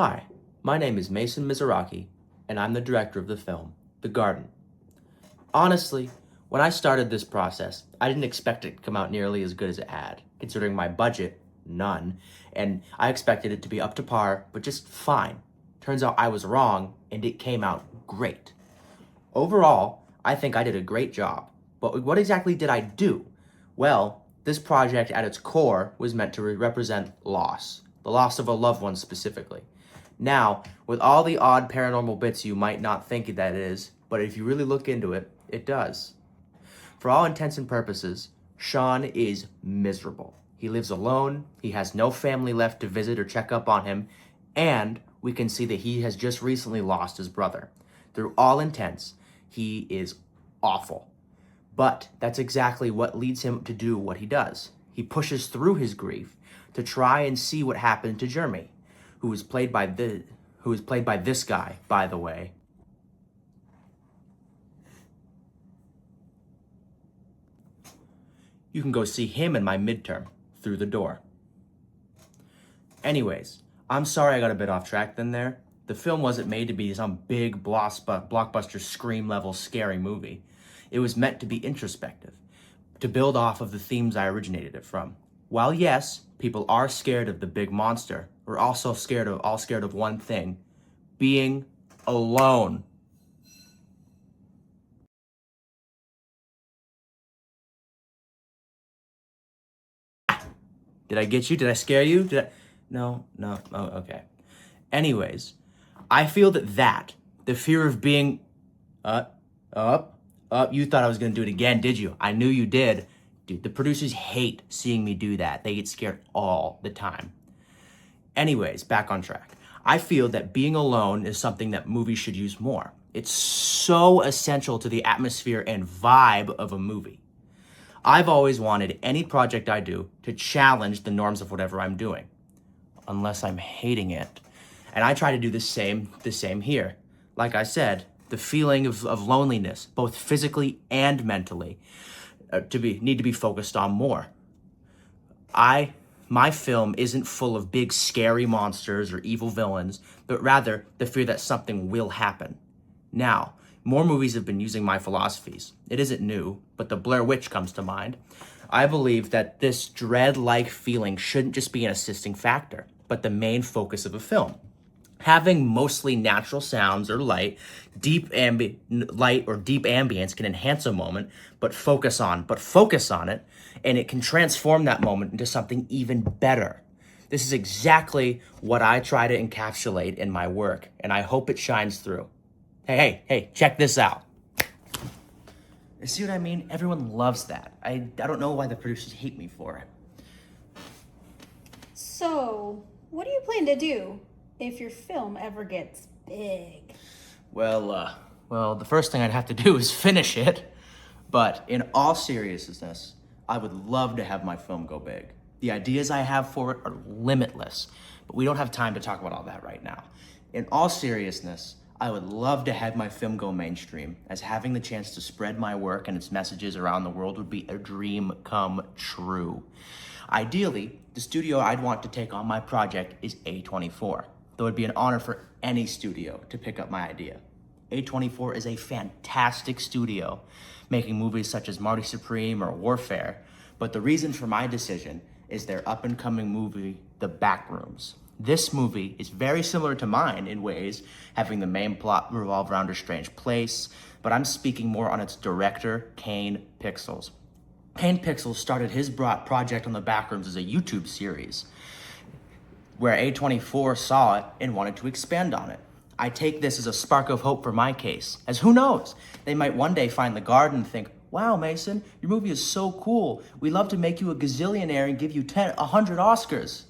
Hi, my name is Mason Mizuraki, and I'm the director of the film, The Garden. Honestly, when I started this process, I didn't expect it to come out nearly as good as it had, considering my budget, none, and I expected it to be up to par, but just fine. Turns out I was wrong, and it came out great. Overall, I think I did a great job, but what exactly did I do? Well, this project at its core was meant to represent loss, the loss of a loved one specifically. Now, with all the odd paranormal bits you might not think that it is, but if you really look into it, it does. For all intents and purposes, Sean is miserable. He lives alone, he has no family left to visit or check up on him, and we can see that he has just recently lost his brother. Through all intents, he is awful. But that's exactly what leads him to do what he does. He pushes through his grief to try and see what happened to Jeremy, who is played by this guy, by the way. You can go see him in my midterm through the door. Anyways, I'm sorry I got a bit off track then there. The film wasn't made to be some big blockbuster scream level scary movie. It was meant to be introspective, to build off of the themes I originated it from. While yes, people are scared of the big monster, we're also scared of one thing: being alone. Did I get you? Did I scare you? No, oh, okay. Anyways, I feel that the fear of being you thought I was gonna do it again, did you? I knew you did. Dude, the producers hate seeing me do that. They get scared all the time. Anyways, back on track. I feel that being alone is something that movies should use more. It's so essential to the atmosphere and vibe of a movie. I've always wanted any project I do to challenge the norms of whatever I'm doing, unless I'm hating it. And I try to do the same here. Like I said, the feeling of loneliness, both physically and mentally, need to be focused on more. My film isn't full of big scary monsters or evil villains, but rather the fear that something will happen. Now, more movies have been using my philosophies. It isn't new, but the Blair Witch comes to mind. I believe that this dread-like feeling shouldn't just be an assisting factor, but the main focus of a film. Having mostly natural sounds or light or deep ambience can enhance a moment, but focus on it, and it can transform that moment into something even better. This is exactly what I try to encapsulate in my work, and I hope it shines through. Hey, check this out. You see what I mean? Everyone loves that. I don't know why the producers hate me for it. So, what do you plan to do if your film ever gets big? Well, the first thing I'd have to do is finish it. But in all seriousness, I would love to have my film go big. The ideas I have for it are limitless, but we don't have time to talk about all that right now. In all seriousness, I would love to have my film go mainstream, as having the chance to spread my work and its messages around the world would be a dream come true. Ideally, the studio I'd want to take on my project is A24, though it'd be an honor for any studio to pick up my idea. A24 is a fantastic studio, making movies such as Marty Supreme or Warfare, but the reason for my decision is their up-and-coming movie, The Backrooms. This movie is very similar to mine in ways, having the main plot revolve around a strange place, but I'm speaking more on its director, Kane Pixels. Kane Pixels started his project on The Backrooms as a YouTube series, where A24 saw it and wanted to expand on it. I take this as a spark of hope for my case, as who knows, they might one day find The Garden and think, wow, Mason, your movie is so cool. We'd love to make you a gazillionaire and give you 100 Oscars.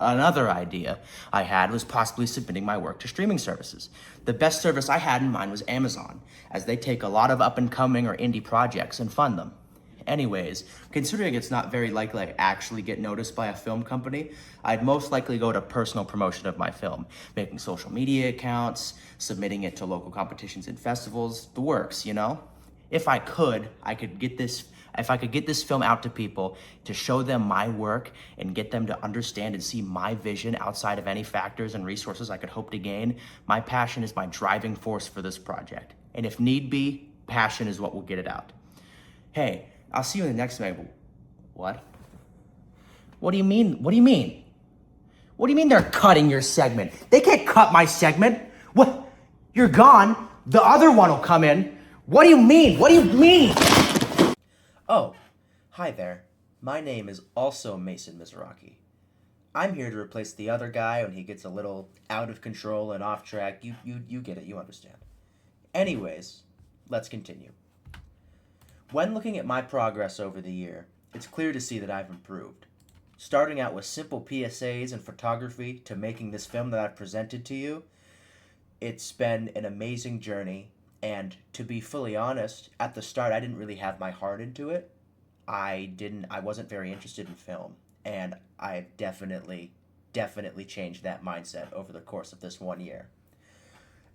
Another idea I had was possibly submitting my work to streaming services. The best service I had in mind was Amazon, as they take a lot of up-and-coming or indie projects and fund them. Anyways, considering it's not very likely I actually get noticed by a film company, I'd most likely go to personal promotion of my film, making social media accounts, submitting it to local competitions and festivals, the works, you know? If I could get this If I could get this film out to people to show them my work and get them to understand and see my vision outside of any factors and resources I could hope to gain, my passion is my driving force for this project. And if need be, passion is what will get it out. Hey, I'll see you in the next segment. What? What do you mean? What do you mean? What do you mean they're cutting your segment? They can't cut my segment. What? You're gone. The other one will come in. What do you mean? What do you mean? Oh, hi there. My name is also Mason Mizraki. I'm here to replace the other guy when he gets a little out of control and off track. You get it. You understand. Anyways, let's continue. When looking at my progress over the year, it's clear to see that I've improved. Starting out with simple PSAs and photography to making this film that I've presented to you, it's been an amazing journey. And to be fully honest, at the start, I didn't really have my heart into it. I wasn't very interested in film. And I've definitely changed that mindset over the course of this 1 year.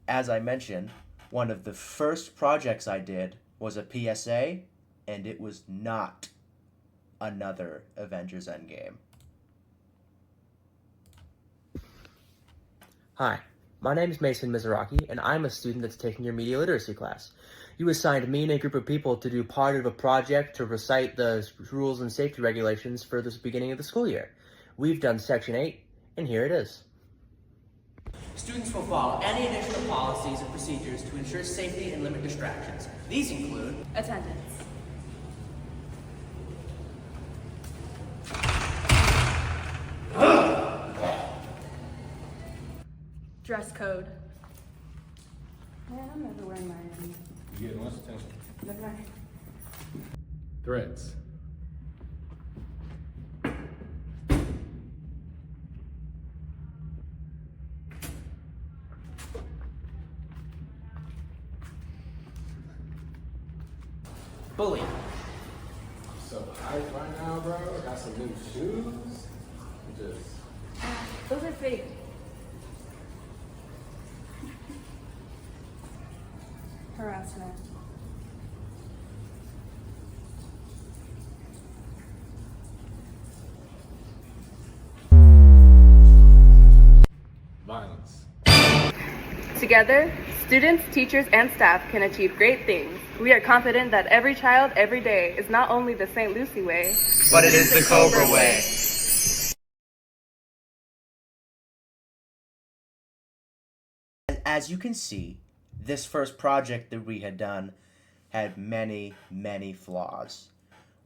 As I mentioned, one of the first projects I did was a PSA, and it was not another Avengers Endgame. Hi, my name is Mason Mizraki, and I'm a student that's taking your media literacy class. You assigned me and a group of people to do part of a project to recite the rules and safety regulations for this beginning of the school year. We've done Section 8, and here it is. Students will follow any additional policies and procedures to ensure safety and limit distractions. These include Attendance. Dress code. Man, I'm never wearing mine anymore. You get much attention. Never mind. Threats. bullying. So hype right now, bro. Got some new shoes. Just Those are fake. Harassment. violence. Together, students, teachers, and staff can achieve great things. We are confident that every child, every day is not only the St. Lucie way, But it is the Cobra way. As you can see, this first project that we had done had many, many flaws.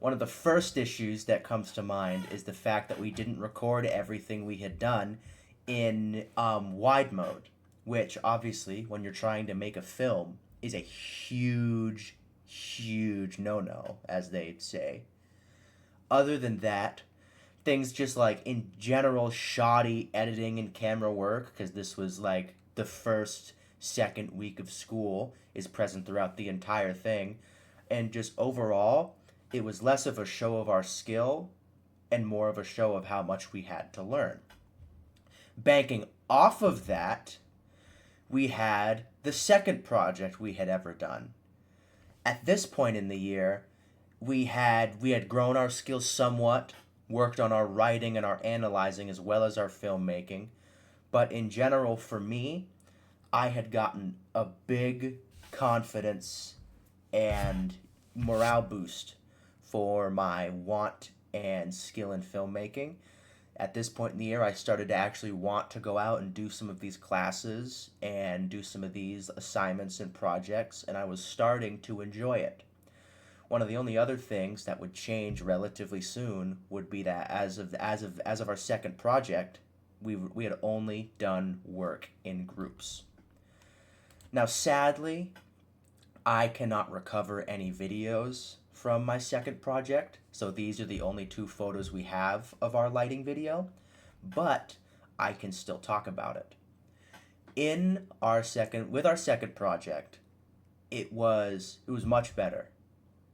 One of the first issues that comes to mind is the fact that we didn't record everything we had done in wide mode, which obviously, when you're trying to make a film, is a huge, huge no-no, as they'd say. Other than that, things just like, in general, shoddy editing and camera work, because this was like the second week of school, is present throughout the entire thing. And just overall, it was less of a show of our skill and more of a show of how much we had to learn. Banking off of that, we had the second project we had ever done. At this point in the year, we had grown our skills somewhat, worked on our writing and our analyzing as well as our filmmaking. But in general, for me, I had gotten a big confidence and morale boost for my want and skill in filmmaking. At this point in the year, I started to actually want to go out and do some of these classes and do some of these assignments and projects, and I was starting to enjoy it. One of the only other things that would change relatively soon would be that as of our second project, we had only done work in groups. Now, sadly, I cannot recover any videos from my second project, so these are the only 2 photos we have of our lighting video, but I can still talk about it. With our second project, it was much better.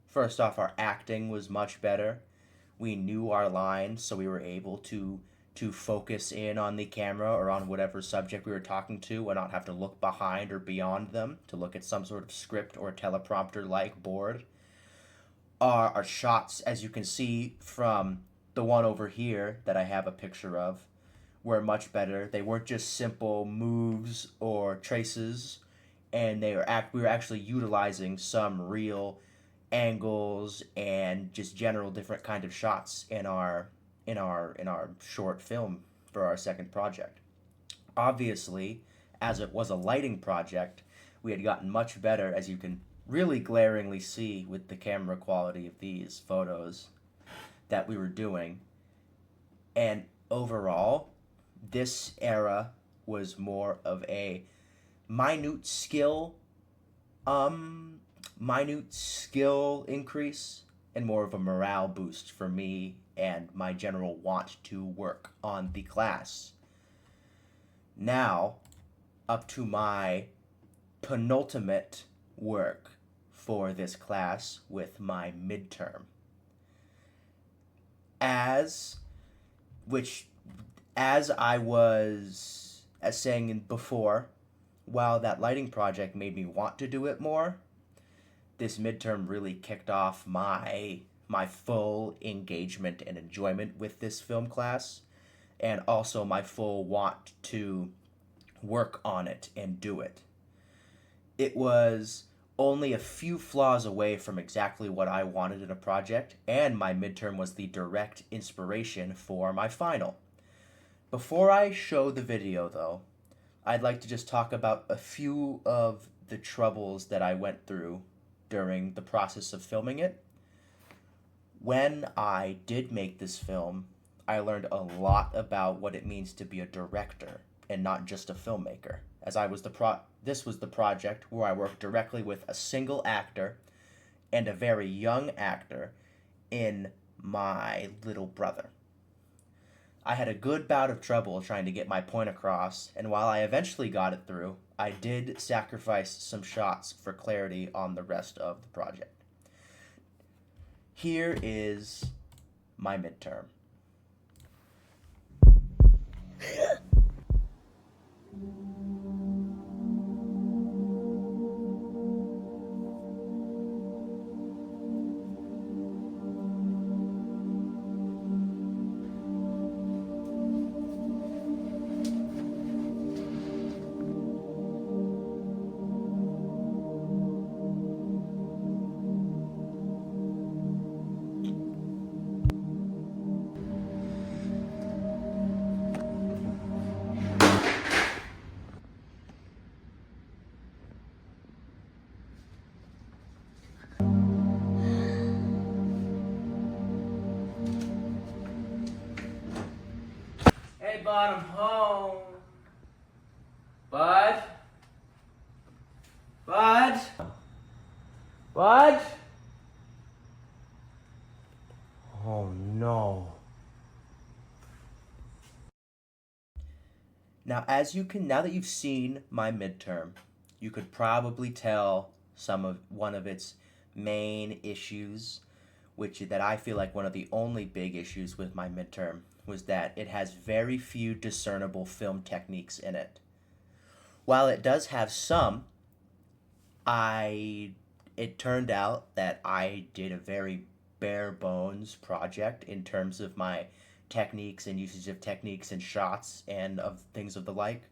First off, our acting was much better. We knew our lines, so we were able to focus in on the camera or on whatever subject we were talking to and not have to look behind or beyond them to look at some sort of script or teleprompter-like board. our shots, as you can see from the one over here that I have a picture of, were much better. They weren't just simple moves or traces, and we were actually utilizing some real angles and just general different kind of shots in our short film for our second project. Obviously, as it was a lighting project, we had gotten much better, as you can really glaringly see with the camera quality of these photos that we were doing. And overall, this era was more of a minute skill minute skill increase and more of a morale boost for me and my general want to work on the class. Now, up to my penultimate work for this class with my midterm. As which as I was saying before, while that lighting project made me want to do it more, this midterm really kicked off my full engagement and enjoyment with this film class, and also my full want to work on it and do it. It was only a few flaws away from exactly what I wanted in a project, and my midterm was the direct inspiration for my final. Before I show the video, though, I'd like to just talk about a few of the troubles that I went through during the process of filming it. When I did make this film, I learned a lot about what it means to be a director and not just a filmmaker, as this was the project where I worked directly with a single actor and a very young actor in my little brother. I had a good bout of trouble trying to get my point across, and while I eventually got it through, I did sacrifice some shots for clarity on the rest of the project. Here is my midterm. Hey, Bud, I'm home. Bud? Bud? Bud? Oh, no. Now that you've seen my midterm, you could probably tell one of its main issues, that I feel like one of the only big issues with my midterm was that it has very few discernible film techniques in it. While it does have some, it turned out that I did a very bare bones project in terms of my techniques and usage of techniques and shots and of things of the like.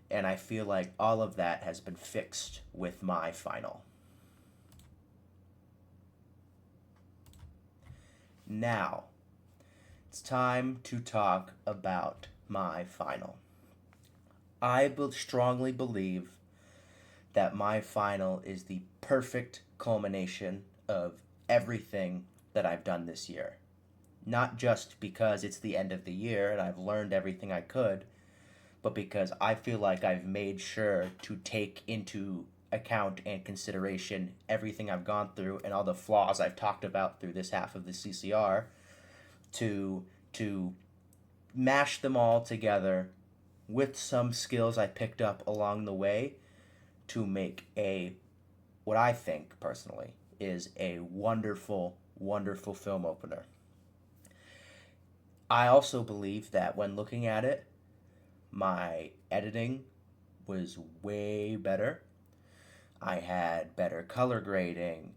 And I feel like all of that has been fixed with my final. Now, it's time to talk about my final. I strongly believe that my final is the perfect culmination of everything that I've done this year. Not just because it's the end of the year and I've learned everything I could, but because I feel like I've made sure to take into account and consideration everything I've gone through and all the flaws I've talked about through this half of the CCR to mash them all together with some skills I picked up along the way to make what I think personally is a wonderful, wonderful film opener. I also believe that when looking at it, my editing was way better. I had better color grading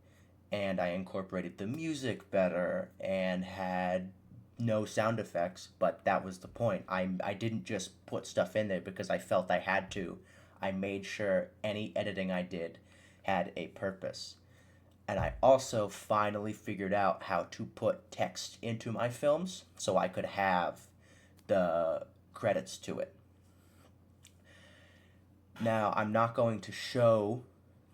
and I incorporated the music better and had no sound effects, but that was the point. I didn't just put stuff in there because I felt I had to. I made sure any editing I did had a purpose. And I also finally figured out how to put text into my films so I could have the credits to it. Now, I'm not going to show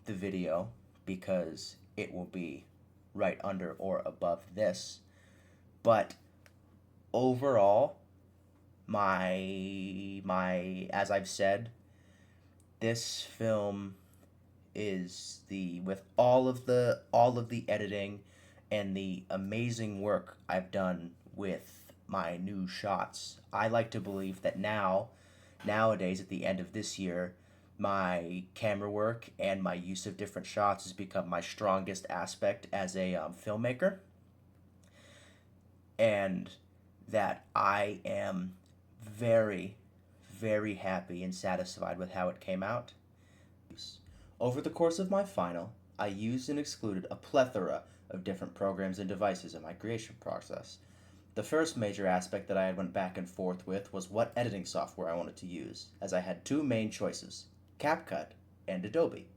the video because it will be right under or above this, but overall, as I've said, this film is with all of the editing and the amazing work I've done with my new shots. I like to believe that nowadays at the end of this year, my camera work and my use of different shots has become my strongest aspect as a filmmaker, and that I am very, very happy and satisfied with how it came out. Over the course of my final, I used and excluded a plethora of different programs and devices in my creation process. The first major aspect that I went back and forth with was what editing software I wanted to use, as I had two main choices, CapCut and Adobe.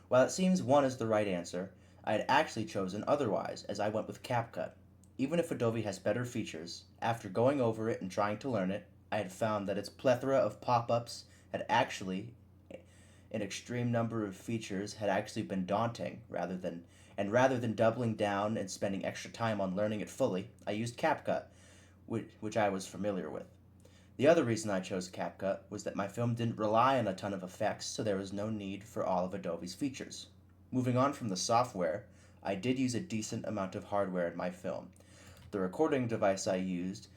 While it seems one is the right answer, I had actually chosen otherwise, as I went with CapCut. Even if Adobe has better features, after going over it and trying to learn it, I had found that its plethora of pop-ups had actually, an extreme number of features had actually been daunting, rather than doubling down and spending extra time on learning it fully, I used CapCut, which I was familiar with. The other reason I chose CapCut was that my film didn't rely on a ton of effects, so there was no need for all of Adobe's features. Moving on from the software, I did use a decent amount of hardware in my film. The recording device I used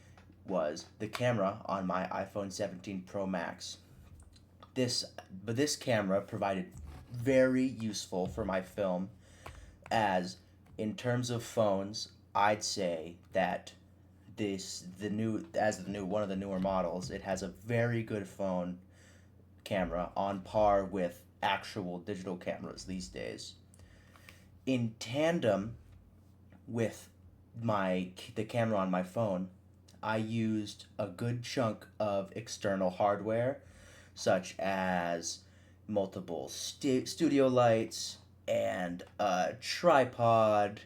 was the camera on my iPhone 17 Pro Max. This camera provided very useful for my film, as in terms of phones, I'd say that one of the newer models, it has a very good phone camera on par with actual digital cameras these days. In tandem with the camera on my phone, I used a good chunk of external hardware, such as multiple studio lights and a tripod,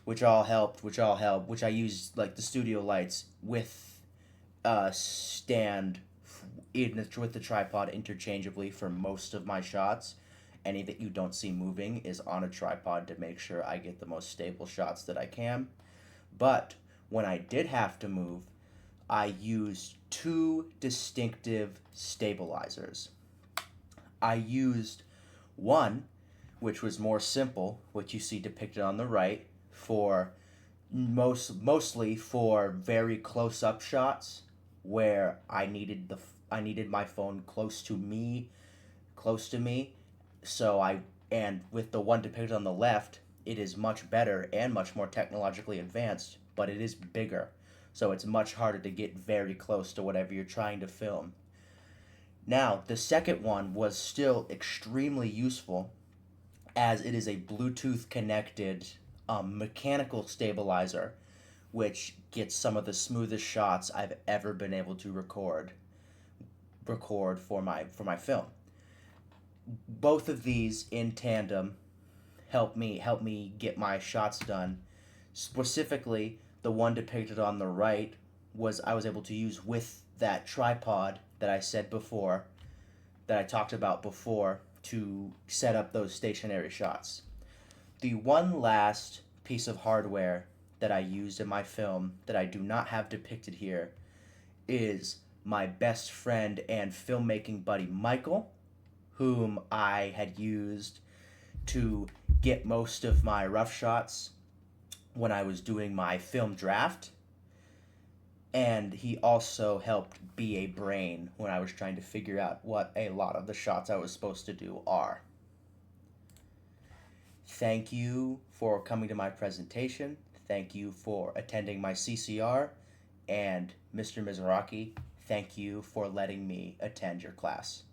which I used, like, the studio lights with a stand with the tripod interchangeably for most of my shots. Any that you don't see moving is on a tripod to make sure I get the most stable shots that I can. But when I did have to move, I used two distinctive stabilizers. I used one, which was more simple, which you see depicted on the right, for mostly for very close-up shots where I needed my phone close to me. And with the one depicted on the left, it is much better and much more technologically advanced, but it is bigger, so it's much harder to get very close to whatever you're trying to film. Now, the second one was still extremely useful, as it is a Bluetooth connected mechanical stabilizer, which gets some of the smoothest shots I've ever been able to record for my film. Both of these in tandem help me get my shots done. Specifically, the one depicted on the right I was able to use with that tripod that I talked about before, to set up those stationary shots. The one last piece of hardware that I used in my film that I do not have depicted here is my best friend and filmmaking buddy Michael, whom I had used to get most of my rough shots when I was doing my film draft. And he also helped be a brain when I was trying to figure out what a lot of the shots I was supposed to do are. Thank you for coming to my presentation. Thank you for attending my CCR. And Mr. Mizuraki, thank you for letting me attend your class.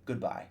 Goodbye.